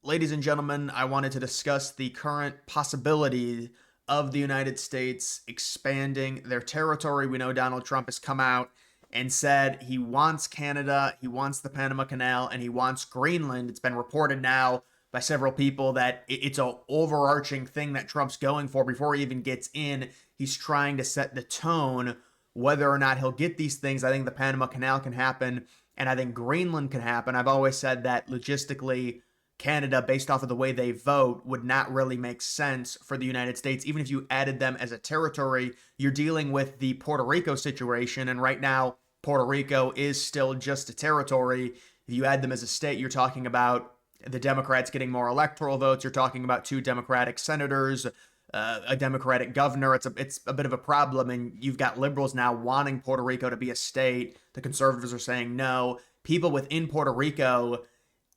ladies and gentlemen, I wanted to discuss the current possibility of the United States expanding their territory. We know Donald Trump has come out and said he wants Canada, he wants the Panama Canal, and he wants Greenland. It's been reported now by several people that it's an overarching thing that Trump's going for before he even gets in. He's trying to set the tone whether or not he'll get these things. I think the Panama Canal can happen, and I think Greenland can happen. I've always said that logistically, Canada, based off of the way they vote, would not really make sense for the United States. Even if you added them as a territory, you're dealing with the Puerto Rico situation. And right now, Puerto Rico is still just a territory. If you add them as a state, you're talking about the Democrats getting more electoral votes. You're talking about two Democratic senators, a Democratic governor. It's a bit of a problem. And you've got liberals now wanting Puerto Rico to be a state. The conservatives are saying no. People within Puerto Rico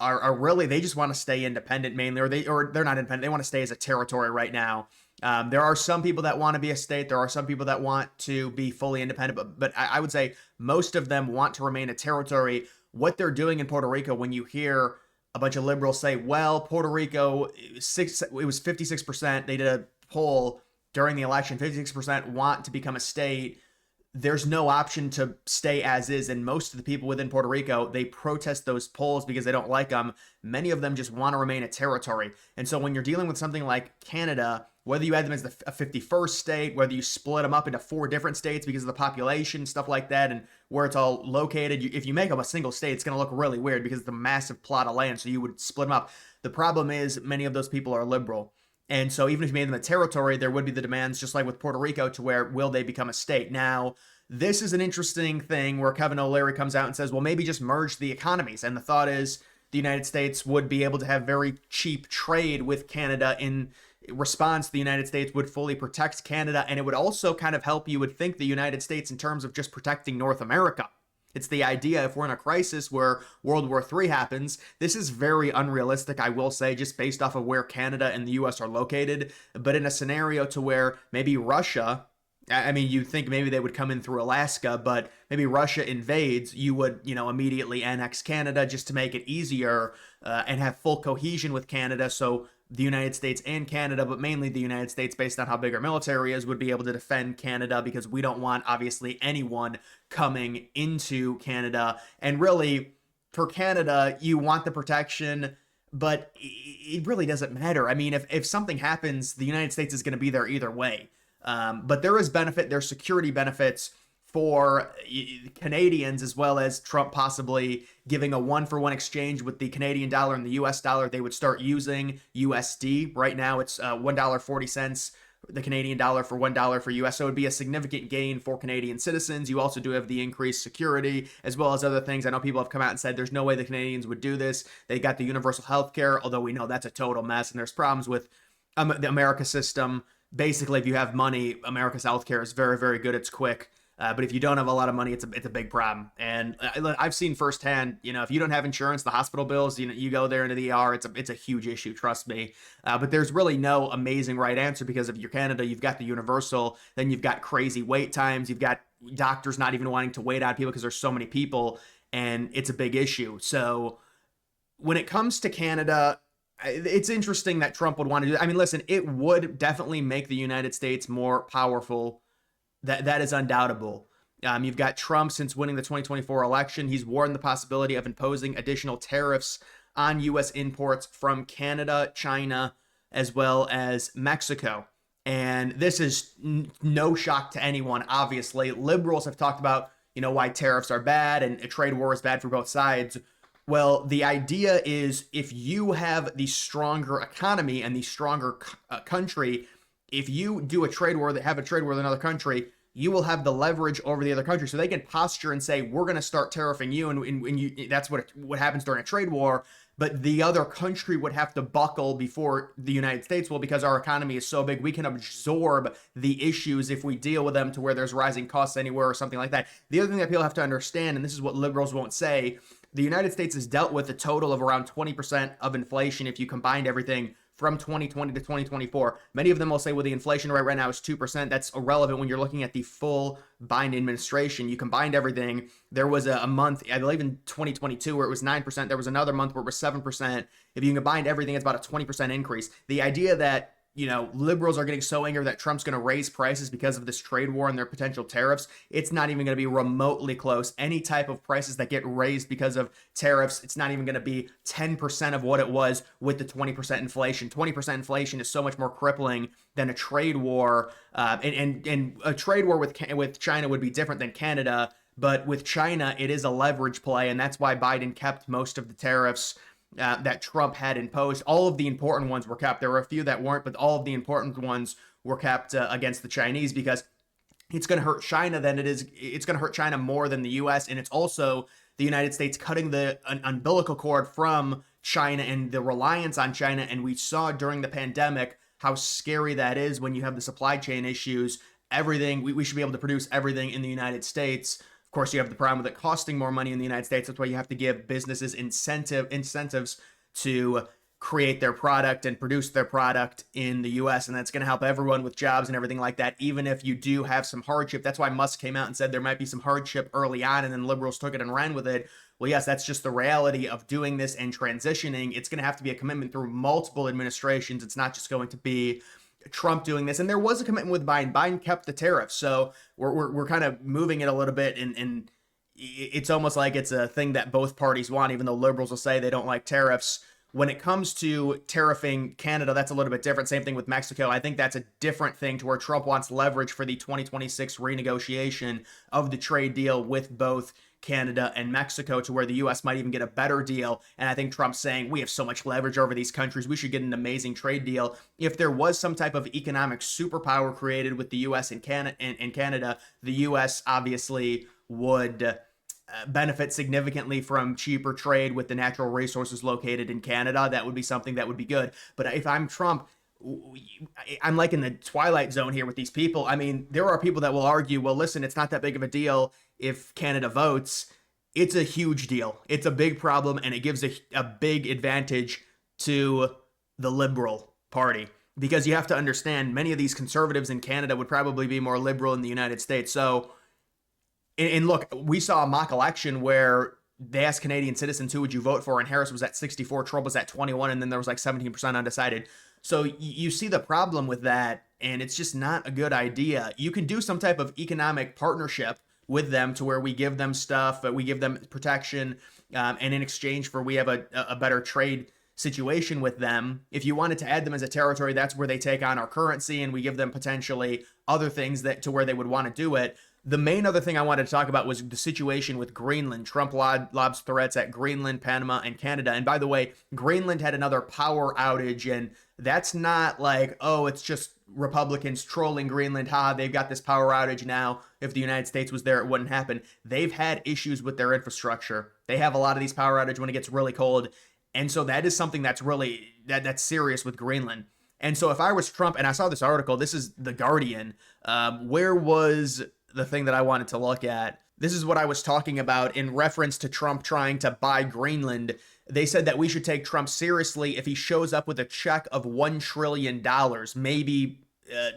are really, they just want to stay independent mainly, or they're not independent. They want to stay as a territory right now. There are some people that want to be a state. There are some people that want to be fully independent, but I would say most of them want to remain a territory. What they're doing in Puerto Rico, when you hear a bunch of liberals say, well, Puerto Rico, it was 56%. They did a poll during the election. 56% want to become a state. There's no option to stay as is. And most of the people within Puerto Rico, they protest those polls because they don't like them. Many of them just want to remain a territory. And so when you're dealing with something like Canada, whether you add them as a 51st state, whether you split them up into 4 different states because of the population, stuff like that, and where it's all located, if you make them a single state, it's going to look really weird because it's a massive plot of land. So you would split them up. The problem is many of those people are liberal. And so even if you made them a territory, there would be the demands, just like with Puerto Rico, to where will they become a state? Now, this is an interesting thing where Kevin O'Leary comes out and says, well, maybe just merge the economies. And the thought is the United States would be able to have very cheap trade with Canada. In response, the United States would fully protect Canada. And it would also kind of help, you would think, the United States in terms of just protecting North America. It's the idea, if we're in a crisis where World War III happens, this is very unrealistic, I will say, just based off of where Canada and the US are located. But in a scenario to where maybe Russia, I mean, you'd think maybe they would come in through Alaska, but maybe Russia invades, you would, immediately annex Canada just to make it easier and have full cohesion with Canada. So the United States and Canada, but mainly the United States, based on how big our military is, would be able to defend Canada because we don't want, obviously, anyone coming into Canada. And really, for Canada, you want the protection, but it really doesn't matter. I mean, if something happens, the United States is going to be there either way. But there is benefit, there's security benefits for Canadians, as well as Trump possibly giving a 1-for-1 exchange with the Canadian dollar and the US dollar. They would start using USD. Right now it's $1.40, the Canadian dollar for $1 for US. So it would be a significant gain for Canadian citizens. You also do have the increased security as well as other things. I know people have come out and said there's no way the Canadians would do this. They got the universal health care, although we know that's a total mess and there's problems with the America system. Basically, if you have money, America's healthcare is very, very good. It's quick. But if you don't have a lot of money, it's a big problem. And I've seen firsthand, if you don't have insurance, the hospital bills, you go there into the ER, it's a huge issue, trust me. But there's really no amazing right answer because if you're Canada, you've got the universal, then you've got crazy wait times, you've got doctors not even wanting to wait on people because there's so many people, and it's a big issue. So when it comes to Canada, it's interesting that Trump would want to do that. I mean, listen, it would definitely make the United States more powerful. That is undoubtable. You've got Trump, since winning the 2024 election, he's warned the possibility of imposing additional tariffs on U.S. imports from Canada, China, as well as Mexico. And this is no shock to anyone, obviously. Liberals have talked about, why tariffs are bad and a trade war is bad for both sides. Well, the idea is if you have the stronger economy and the stronger country, if you do a trade war, have a trade war with another country, you will have the leverage over the other country. So they can posture and say, we're going to start tariffing you. And that's what happens during a trade war. But the other country would have to buckle before the United States will, because our economy is so big, we can absorb the issues if we deal with them to where there's rising costs anywhere or something like that. The other thing that people have to understand, and this is what liberals won't say, the United States has dealt with a total of around 20% of inflation if you combined everything from 2020 to 2024. Many of them will say, well, the inflation rate right now is 2%. That's irrelevant when you're looking at the full Biden administration. You combined everything. There was a month, I believe in 2022, where it was 9%. There was another month where it was 7%. If you combined everything, it's about a 20% increase. The idea that liberals are getting so angry that Trump's going to raise prices because of this trade war and their potential tariffs, it's not even going to be remotely close. Any type of prices that get raised because of tariffs, it's not even going to be 10% of what it was with the 20% inflation. 20% inflation is so much more crippling than a trade war. And a trade war with China would be different than Canada. But with China, it is a leverage play, and that's why Biden kept most of the tariffs that Trump had imposed. All of the important ones were kept. There were a few that weren't, but all of the important ones were kept against the Chinese, because it's going to hurt China it's going to hurt China more than the U.S. And it's also the United States cutting the umbilical cord from China and the reliance on China. And we saw during the pandemic how scary that is when you have the supply chain issues. Everything, we should be able to produce everything in the United States. Of course, you have the problem with it costing more money in the United States. That's why you have to give businesses incentives to create their product and produce their product in the U.S. And that's going to help everyone with jobs and everything like that, even if you do have some hardship. That's why Musk came out and said there might be some hardship early on, and then liberals took it and ran with it. Well, yes, that's just the reality of doing this and transitioning. It's going to have to be a commitment through multiple administrations. It's not just going to be Trump doing this. And there was a commitment with Biden. Biden kept the tariffs. So we're kind of moving it a little bit, and it's almost like it's a thing that both parties want, even though liberals will say they don't like tariffs. When it comes to tariffing Canada, that's a little bit different. Same thing with Mexico. I think that's a different thing, to where Trump wants leverage for the 2026 renegotiation of the trade deal with both Canada and Mexico, to where the U.S. might even get a better deal. And I think Trump's saying, we have so much leverage over these countries, we should get an amazing trade deal. If there was some type of economic superpower created with the U.S. and Canada, the U.S. obviously would benefit significantly from cheaper trade with the natural resources located in Canada. That would be something that would be good. But if I'm Trump, I'm like in the twilight zone here with these people. I mean, there are people that will argue, well, listen, it's not that big of a deal if Canada votes. It's a huge deal. It's a big problem, and it gives a big advantage to the Liberal Party, because you have to understand, many of these conservatives in Canada would probably be more liberal in the United States. So, and look, we saw a mock election where they asked Canadian citizens, who would you vote for? And Harris was at 64, Trump was at 21, and then there was like 17% undecided. So you see the problem with that, and it's just not a good idea. You can do some type of economic partnership with them, to where we give them stuff, we give them protection, and in exchange for we have a better trade situation with them. If you wanted to add them as a territory, that's where they take on our currency, and we give them potentially other things that to where they would want to do it. The main other thing I wanted to talk about was the situation with Greenland. Trump lobs threats at Greenland, Panama, and Canada. And by the way, Greenland had another power outage, and that's not like, oh, it's just Republicans trolling Greenland. They've got this power outage now. If the United States was there, it wouldn't happen. They've had issues with their infrastructure. They have a lot of these power outages when it gets really cold. And so that is something that's really, that's serious with Greenland. And so if I was Trump, and I saw this article, this is The Guardian, where was the thing that I wanted to look at? This is what I was talking about in reference to Trump trying to buy Greenland. They said that we should take Trump seriously if he shows up with a check of $1 trillion. Maybe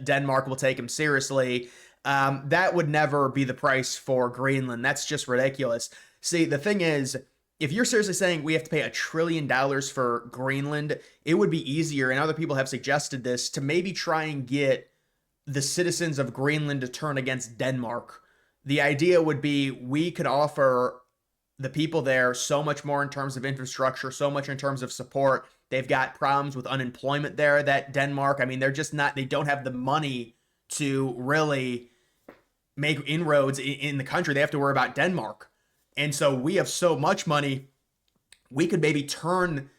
Denmark will take him seriously. That would never be the price for Greenland. That's just ridiculous. See, the thing is, if you're seriously saying we have to pay $1 trillion for Greenland, it would be easier, and other people have suggested this, to maybe try and get the citizens of Greenland to turn against Denmark. The idea would be we could offer the people there so much more in terms of infrastructure, so much in terms of support. They've got problems with unemployment there that Denmark, I mean, they're just not, they don't have the money to really make inroads in the country. They have to worry about Denmark. And so we have so much money, we could maybe turn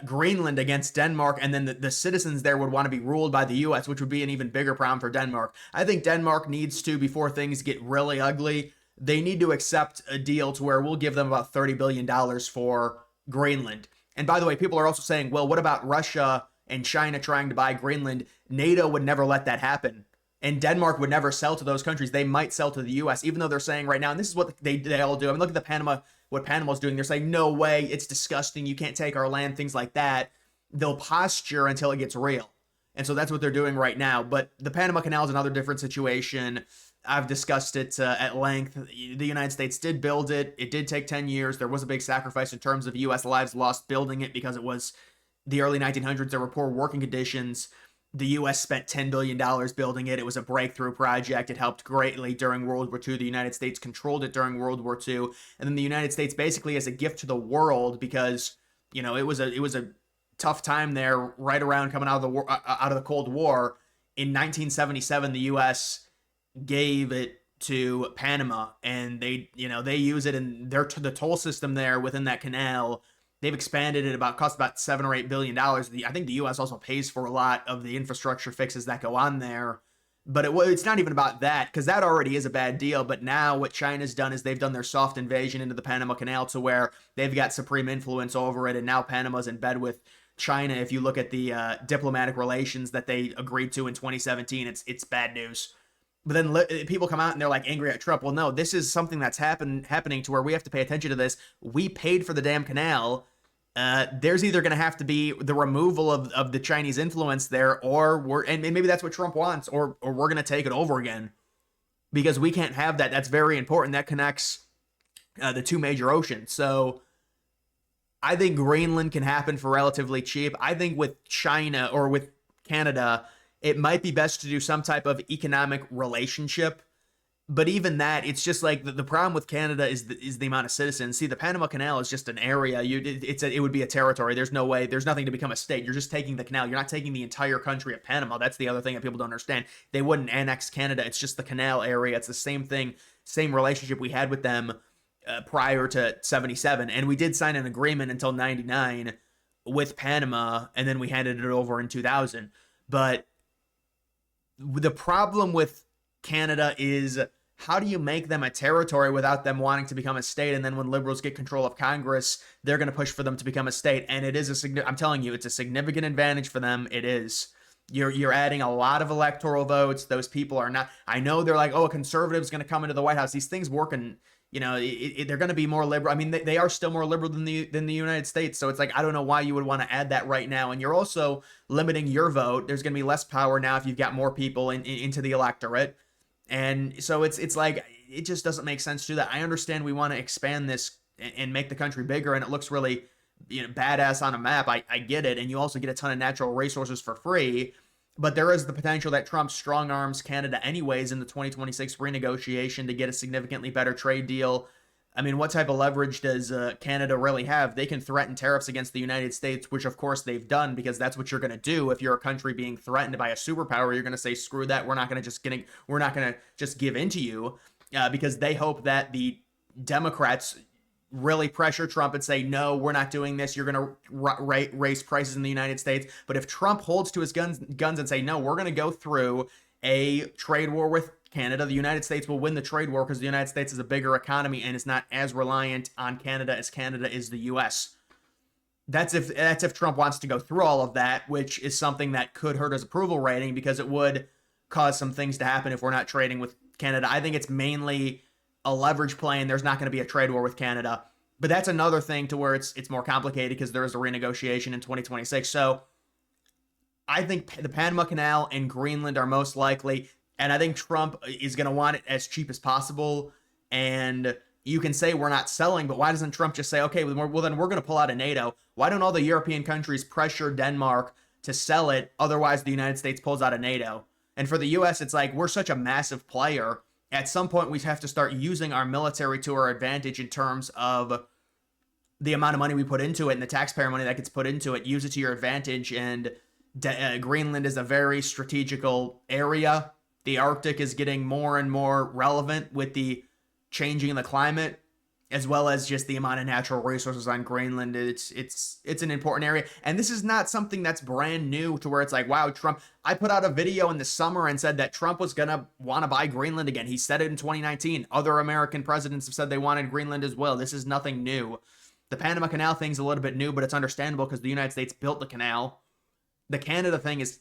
Greenland against Denmark, and then the citizens there would want to be ruled by the U.S., which would be an even bigger problem for Denmark. I think Denmark needs to, before things get really ugly, they need to accept a deal to where we'll give them about $30 billion for Greenland. And by the way, people are also saying, well, what about Russia and China trying to buy Greenland? NATO would never let that happen. And Denmark would never sell to those countries. They might sell to the U.S., even though they're saying right now, and this is what they all do. I mean, look at what Panama's doing. They're saying, no way, it's disgusting. You can't take our land, things like that. they'll posture until it gets real. And so that's what they're doing right now. But the Panama Canal is another different situation. I've discussed it at length. The United States did build it. It did take 10 years. There was a big sacrifice in terms of U.S. lives lost building it because it was the early 1900s. There were poor working conditions. The U.S. spent $10 billion building it. It was a breakthrough project. It helped greatly during World War II. The United States controlled it during World War II. And then the United States basically as a gift to the world because, it was a tough time there right around coming out of the war, out of the Cold War. In 1977, the U.S. gave it to Panama, and they use it in the toll system there within that canal. They've expanded it cost about $7 or $8 billion. I think the U.S. also pays for a lot of the infrastructure fixes that go on there. But it's not even about that because that already is a bad deal. But now what China's done is they've done their soft invasion into the Panama Canal to where they've got supreme influence over it. And now Panama's in bed with China. If you look at the diplomatic relations that they agreed to in 2017, it's bad news. But then people come out and they're like angry at Trump. Well, no, this is something that's happening to where we have to pay attention to this. We paid for the damn canal. There's either going to have to be the removal of the Chinese influence there, or and maybe that's what Trump wants, or we're going to take it over again because we can't have that. That's very important. That connects the two major oceans. So I think Greenland can happen for relatively cheap. I think with China or with Canada, it might be best to do some type of economic relationship. But even that, it's just like the problem with Canada is the amount of citizens. See, the Panama Canal is just an area. It would be a territory. There's no way. There's nothing to become a state. You're just taking the canal. You're not taking the entire country of Panama. That's the other thing that people don't understand. They wouldn't annex Canada. It's just the canal area. It's the same thing, same relationship we had with them prior to 77. And we did sign an agreement until 99 with Panama, and then we handed it over in 2000. But the problem with Canada is, how do you make them a territory without them wanting to become a state? And then when liberals get control of Congress, they're going to push for them to become a state. And it is I'm telling you, it's a significant advantage for them. It is. You're adding a lot of electoral votes. Those people are not. I know they're like, oh, a conservative's going to come into the White House. These things work, and they're going to be more liberal. I mean, they are still more liberal than the United States. So it's like, I don't know why you would want to add that right now. And you're also limiting your vote. There's going to be less power now if you've got more people into the electorate. And so it's like, it just doesn't make sense to do that. I understand we want to expand this and make the country bigger, and it looks really badass on a map. I get it. And you also get a ton of natural resources for free. But there is the potential that Trump strong arms Canada anyways in the 2026 renegotiation to get a significantly better trade deal. I mean, what type of leverage does Canada really have? They can threaten tariffs against the United States, which of course they've done, because that's what you're going to do if you're a country being threatened by a superpower. You're going to say, screw that. We're not going to just give in to you, because they hope that the Democrats really pressure Trump and say, no, we're not doing this. You're going to raise prices in the United States. But if Trump holds to his guns and say, no, we're going to go through a trade war with Canada, the United States will win the trade war because the United States is a bigger economy and is not as reliant on Canada as Canada is the U.S. That's if Trump wants to go through all of that, which is something that could hurt his approval rating because it would cause some things to happen if we're not trading with Canada. I think it's mainly a leverage play, and there's not going to be a trade war with Canada. But that's another thing to where it's more complicated because there is a renegotiation in 2026. So I think the Panama Canal and Greenland are most likely. And I think Trump is going to want it as cheap as possible. And you can say we're not selling, but why doesn't Trump just say, okay, well then we're going to pull out of NATO? Why don't all the European countries pressure Denmark to sell it? Otherwise, the United States pulls out of NATO. And for the U.S., it's like, we're such a massive player. At some point, we have to start using our military to our advantage in terms of the amount of money we put into it and the taxpayer money that gets put into it. Use it to your advantage. And Greenland is a very strategical area. The Arctic is getting more and more relevant with the changing in the climate, as well as just the amount of natural resources on Greenland. It's an important area. And this is not something that's brand new to where it's like, wow, Trump. I put out a video in the summer and said that Trump was going to want to buy Greenland again. He said it in 2019. Other American presidents have said they wanted Greenland as well. This is nothing new. The Panama Canal thing's a little bit new, but it's understandable because the United States built the canal. The Canada thing is,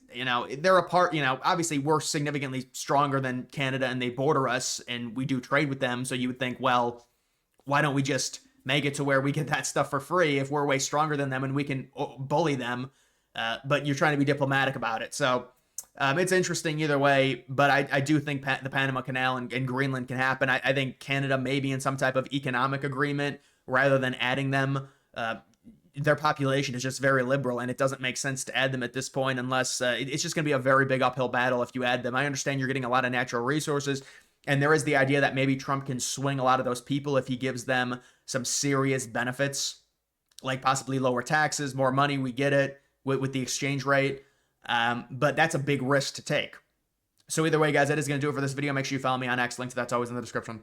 they're a part, obviously we're significantly stronger than Canada and they border us and we do trade with them. So you would think, well, why don't we just make it to where we get that stuff for free if we're way stronger than them and we can bully them? but you're trying to be diplomatic about it. So it's interesting either way, but I do think the Panama Canal and Greenland can happen. I think Canada may be in some type of economic agreement rather than adding them. Their population is just very liberal, and it doesn't make sense to add them at this point unless it's just going to be a very big uphill battle if you add them. I understand you're getting a lot of natural resources, and there is the idea that maybe Trump can swing a lot of those people if he gives them some serious benefits, like possibly lower taxes, more money. We get it with the exchange rate, but that's a big risk to take. So either way, guys, that is going to do it for this video. Make sure you follow me on X. Link to that's always in the description.